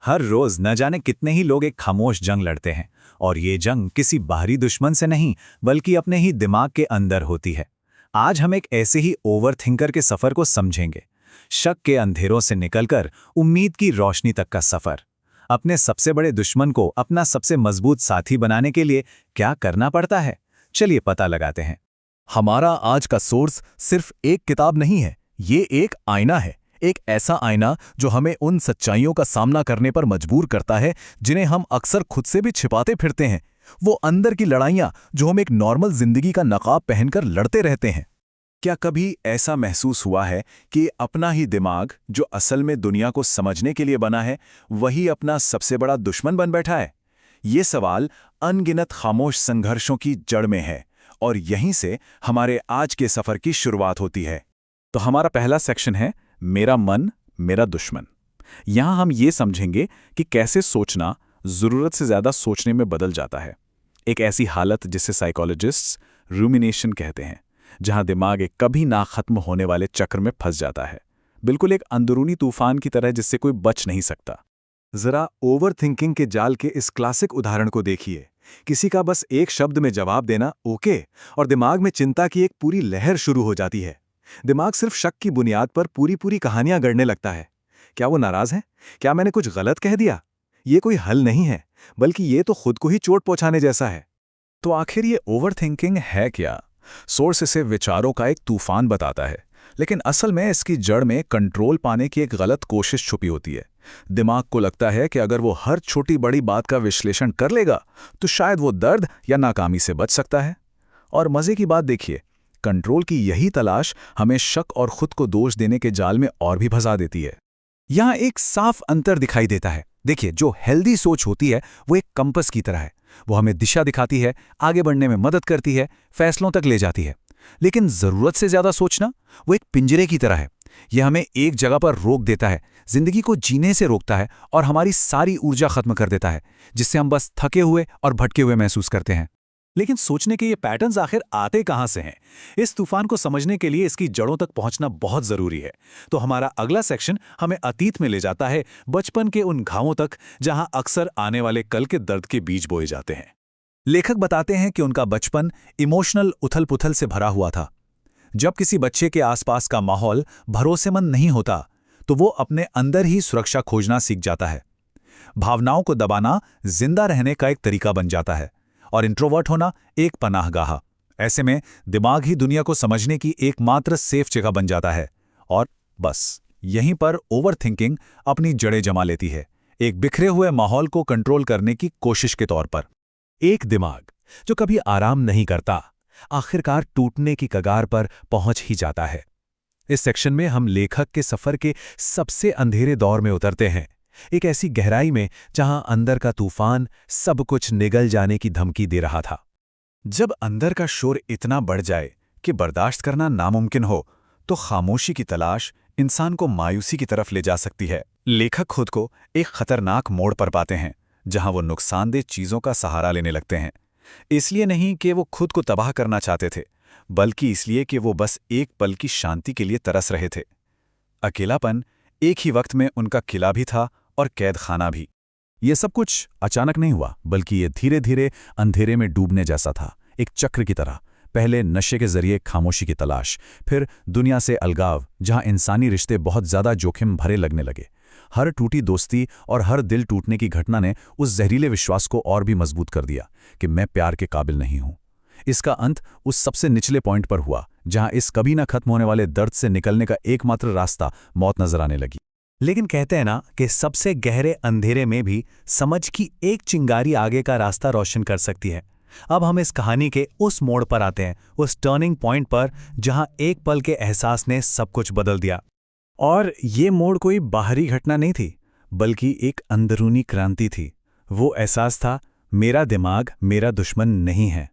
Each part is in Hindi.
हर रोज न जाने कितने ही लोग एक खामोश जंग लड़ते हैं, और ये जंग किसी बाहरी दुश्मन से नहीं बल्कि अपने ही दिमाग के अंदर होती है। आज हम एक ऐसे ही ओवरथिंकर के सफर को समझेंगे। शक के अंधेरों से निकलकर उम्मीद की रोशनी तक का सफर। अपने सबसे बड़े दुश्मन को अपना सबसे मजबूत साथी बनाने के लिए क्या करना पड़ता है, चलिए पता लगाते हैं। हमारा आज का सोर्स सिर्फ एक किताब नहीं है, ये एक आईना है। एक ऐसा आईना जो हमें उन सच्चाइयों का सामना करने पर मजबूर करता है जिन्हें हम अक्सर खुद से भी छिपाते फिरते हैं। वो अंदर की लड़ाइयाँ जो हम एक नॉर्मल जिंदगी का नकाब पहनकर लड़ते रहते हैं। क्या कभी ऐसा महसूस हुआ है कि अपना ही दिमाग, जो असल में दुनिया को समझने के लिए बना है, वही अपना सबसे बड़ा दुश्मन बन बैठा है? ये सवाल अनगिनत खामोश संघर्षों की जड़ में है, और यहीं से हमारे आज के सफर की शुरुआत होती है। तो हमारा पहला सेक्शन है मेरा मन मेरा दुश्मन। यहां हम ये समझेंगे कि कैसे सोचना जरूरत से ज्यादा सोचने में बदल जाता है। एक ऐसी हालत जिसे साइकोलॉजिस्ट्स रूमिनेशन कहते हैं, जहां दिमाग एक कभी ना खत्म होने वाले चक्र में फंस जाता है, बिल्कुल एक अंदरूनी तूफान की तरह जिससे कोई बच नहीं सकता। जरा ओवरथिंकिंग के जाल के इस क्लासिक उदाहरण को देखिए। किसी का बस एक शब्द में जवाब देना ओके, और दिमाग में चिंता की एक पूरी लहर शुरू हो जाती है। दिमाग सिर्फ शक की बुनियाद पर पूरी पूरी कहानियां गढ़ने लगता है। क्या वो नाराज है? क्या मैंने कुछ गलत कह दिया? ये कोई हल नहीं है, बल्कि ये तो खुद को ही चोट पहुंचाने जैसा है। तो आखिर ये ओवरथिंकिंग है क्या? सोर्स इसे विचारों का एक तूफान बताता है, लेकिन असल में इसकी जड़ में कंट्रोल पाने की एक गलत कोशिश छुपी होती है। दिमाग को लगता है कि अगर वो हर छोटी बड़ी बात का विश्लेषण कर लेगा तो शायद वो दर्द या नाकामी से बच सकता है। और मजे की बात देखिए, कंट्रोल की यही तलाश हमें शक और खुद को दोष देने के जाल में और भी फंसा देती है। यहां एक साफ अंतर दिखाई देता है। देखिए, जो हेल्दी सोच होती है वो एक कंपास की तरह है। वो हमें दिशा दिखाती है, आगे बढ़ने में मदद करती है, फैसलों तक ले जाती है। लेकिन जरूरत से ज्यादा सोचना वो एक पिंजरे की तरह है। यह हमें एक जगह पर रोक देता है, जिंदगी को जीने से रोकता है और हमारी सारी ऊर्जा खत्म कर देता है, जिससे हम बस थके हुए और भटके हुए महसूस करते हैं। लेकिन सोचने के ये पैटर्न्स आखिर आते कहां से हैं? इस तूफान को समझने के लिए इसकी जड़ों तक पहुंचना बहुत जरूरी है। तो हमारा अगला सेक्शन हमें अतीत में ले जाता है, बचपन के उन घावों तक जहां अक्सर आने वाले कल के दर्द के बीज बोए जाते हैं। लेखक बताते हैं कि उनका बचपन इमोशनल उथल-पुथल से भरा हुआ था। जब किसी बच्चे के आसपास का माहौल भरोसेमंद नहीं होता, तो वो अपने अंदर ही सुरक्षा खोजना सीख जाता है। भावनाओं को दबाना जिंदा रहने का एक तरीका बन जाता है, और इंट्रोवर्ट होना एक पनाहगाह। ऐसे में दिमाग ही दुनिया को समझने की एकमात्र सेफ जगह बन जाता है। और बस यहीं पर ओवरथिंकिंग अपनी जड़ें जमा लेती है, एक बिखरे हुए माहौल को कंट्रोल करने की कोशिश के तौर पर। एक दिमाग जो कभी आराम नहीं करता, आखिरकार टूटने की कगार पर पहुंच ही जाता है। इस सेक्शन में हम लेखक के सफर के सबसे अंधेरे दौर में उतरते हैं, एक ऐसी गहराई में जहां अंदर का तूफान सब कुछ निगल जाने की धमकी दे रहा था। जब अंदर का शोर इतना बढ़ जाए कि बर्दाश्त करना नामुमकिन हो, तो खामोशी की तलाश इंसान को मायूसी की तरफ ले जा सकती है। लेखक खुद को एक खतरनाक मोड़ पर पाते हैं, जहां वो नुकसानदेह चीजों का सहारा लेने लगते हैं। इसलिए नहीं कि वो खुद को तबाह करना चाहते थे, बल्कि इसलिए कि वो बस एक पल की शांति के लिए तरस रहे थे। अकेलापन एक ही वक्त में उनका किला भी था और कैद खाना भी। ये सब कुछ अचानक नहीं हुआ, बल्कि ये धीरे धीरे अंधेरे में डूबने जैसा था, एक चक्र की तरह। पहले नशे के जरिए खामोशी की तलाश, फिर दुनिया से अलगाव, जहां इंसानी रिश्ते बहुत ज्यादा जोखिम भरे लगने लगे। हर टूटी दोस्ती और हर दिल टूटने की घटना ने उस जहरीले विश्वास को और भी मजबूत कर दिया कि मैं प्यार के काबिल नहीं हूं। इसका अंत उस सबसे निचले पॉइंट पर हुआ, जहां इस कभी ना खत्म होने वाले दर्द से निकलने का एकमात्र रास्ता मौत नजर आने लगी। लेकिन कहते हैं ना कि सबसे गहरे अंधेरे में भी समझ की एक चिंगारी आगे का रास्ता रोशन कर सकती है। अब हम इस कहानी के उस मोड़ पर आते हैं, उस टर्निंग पॉइंट पर जहां एक पल के एहसास ने सब कुछ बदल दिया। और ये मोड़ कोई बाहरी घटना नहीं थी, बल्कि एक अंदरूनी क्रांति थी। वो एहसास था, मेरा दिमाग मेरा दुश्मन नहीं है।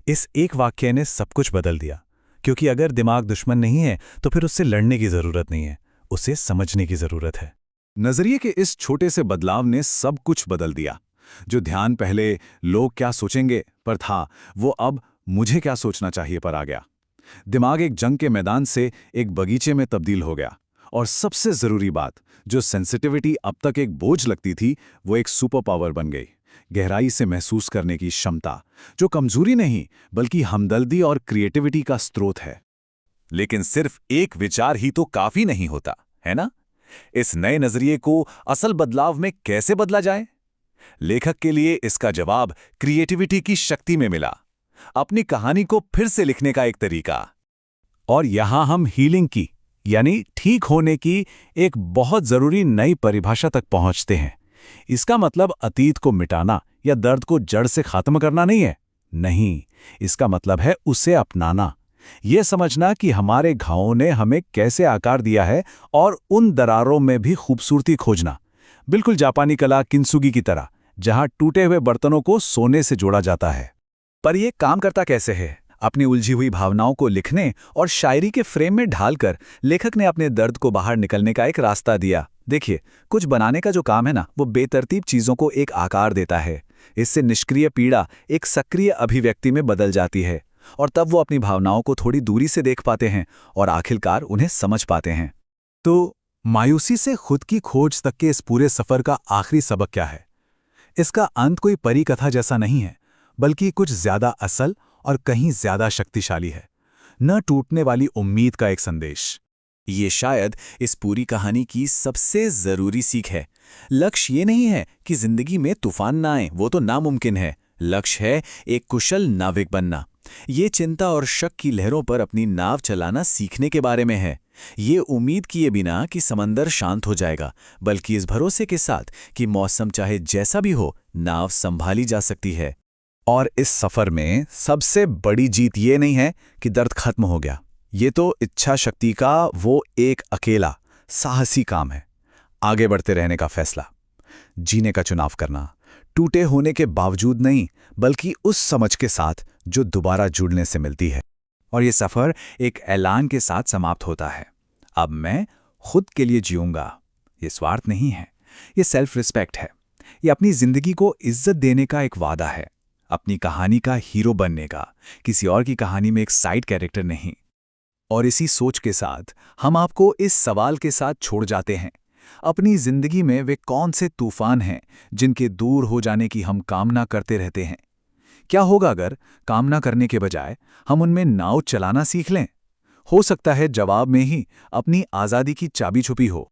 इस एक वाक्य ने सब कुछ बदल दिया, क्योंकि अगर दिमाग दुश्मन नहीं है तो फिर उससे लड़ने की जरूरत नहीं है, उसे समझने की जरूरत है। नजरिए के इस छोटे से बदलाव ने सब कुछ बदल दिया। जो ध्यान पहले लोग क्या सोचेंगे पर था, वो अब मुझे क्या सोचना चाहिए पर आ गया। दिमाग एक जंग के मैदान से एक बगीचे में तब्दील हो गया, और सबसे ज़रूरी बात, जो सेंसिटिविटी अब तक एक बोझ लगती थी, वो एक सुपर पावर बन गई। गहराई से महसूस करने की क्षमता, जो कमजोरी नहीं बल्कि हमदर्दी और क्रिएटिविटी का स्रोत है। लेकिन सिर्फ एक विचार ही तो काफी नहीं होता, है ना? इस नए नजरिए को असल बदलाव में कैसे बदला जाए? लेखक के लिए इसका जवाब क्रिएटिविटी की शक्ति में मिला, अपनी कहानी को फिर से लिखने का एक तरीका। और यहां हम हीलिंग की, यानी ठीक होने की एक बहुत जरूरी नई परिभाषा तक पहुंचते हैं। इसका मतलब अतीत को मिटाना या दर्द को जड़ से खत्म करना नहीं है। नहीं, इसका मतलब है उसे अपनाना। यह समझना कि हमारे घावों ने हमें कैसे आकार दिया है और उन दरारों में भी खूबसूरती खोजना। बिल्कुल जापानी कला किंसुगी की तरह, जहां टूटे हुए बर्तनों को सोने से जोड़ा जाता है। पर यह काम करता कैसे है? अपनी उलझी हुई भावनाओं को लिखने और शायरी के फ्रेम में ढालकर लेखक ने अपने दर्द को बाहर निकलने का एक रास्ता दिया। देखिए, कुछ बनाने का जो काम है ना, वो बेतरतीब चीजों को एक आकार देता है। इससे निष्क्रिय पीड़ा एक सक्रिय अभिव्यक्ति में बदल जाती है, और तब वो अपनी भावनाओं को थोड़ी दूरी से देख पाते हैं और आखिरकार उन्हें समझ पाते हैं। तो मायूसी से खुद की खोज तक के इस पूरे सफर का आखिरी सबक क्या है? इसका अंत कोई परी कथा जैसा नहीं है, बल्कि कुछ ज्यादा असल और कहीं ज्यादा शक्तिशाली है। न टूटने वाली उम्मीद का एक संदेश। ये शायद इस पूरी कहानी की सबसे जरूरी सीख है। लक्ष्य ये नहीं है कि जिंदगी में तूफान ना आए, वो तो नामुमकिन है। लक्ष्य है एक कुशल नाविक बनना। ये चिंता और शक की लहरों पर अपनी नाव चलाना सीखने के बारे में है। ये उम्मीद किए बिना कि समंदर शांत हो जाएगा, बल्कि इस भरोसे के साथ कि मौसम चाहे जैसा भी हो, नाव संभाली जा सकती है। और इस सफर में सबसे बड़ी जीत ये नहीं है कि दर्द खत्म हो गया। ये तो इच्छा शक्ति का वो एक अकेला साहसी काम है। आगे बढ़ते रहने का फैसला, जीने का चुनाव करना, टूटे होने के बावजूद नहीं, बल्कि उस समझ के साथ जो दोबारा जुड़ने से मिलती है। और ये सफर एक ऐलान के साथ समाप्त होता है। अब मैं खुद के लिए जीऊंगा। ये स्वार्थ नहीं है, ये सेल्फ रिस्पेक्ट है। ये अपनी जिंदगी को इज्जत देने का एक वादा है, अपनी कहानी का हीरो बनने का, किसी और की कहानी में एक साइड कैरेक्टर नहीं। और इसी सोच के साथ हम आपको इस सवाल के साथ छोड़ जाते हैं, अपनी जिंदगी में वे कौन से तूफान हैं जिनके दूर हो जाने की हम कामना करते रहते हैं? क्या होगा अगर कामना करने के बजाय हम उनमें नाव चलाना सीख लें? हो सकता है जवाब में ही अपनी आज़ादी की चाबी छुपी हो।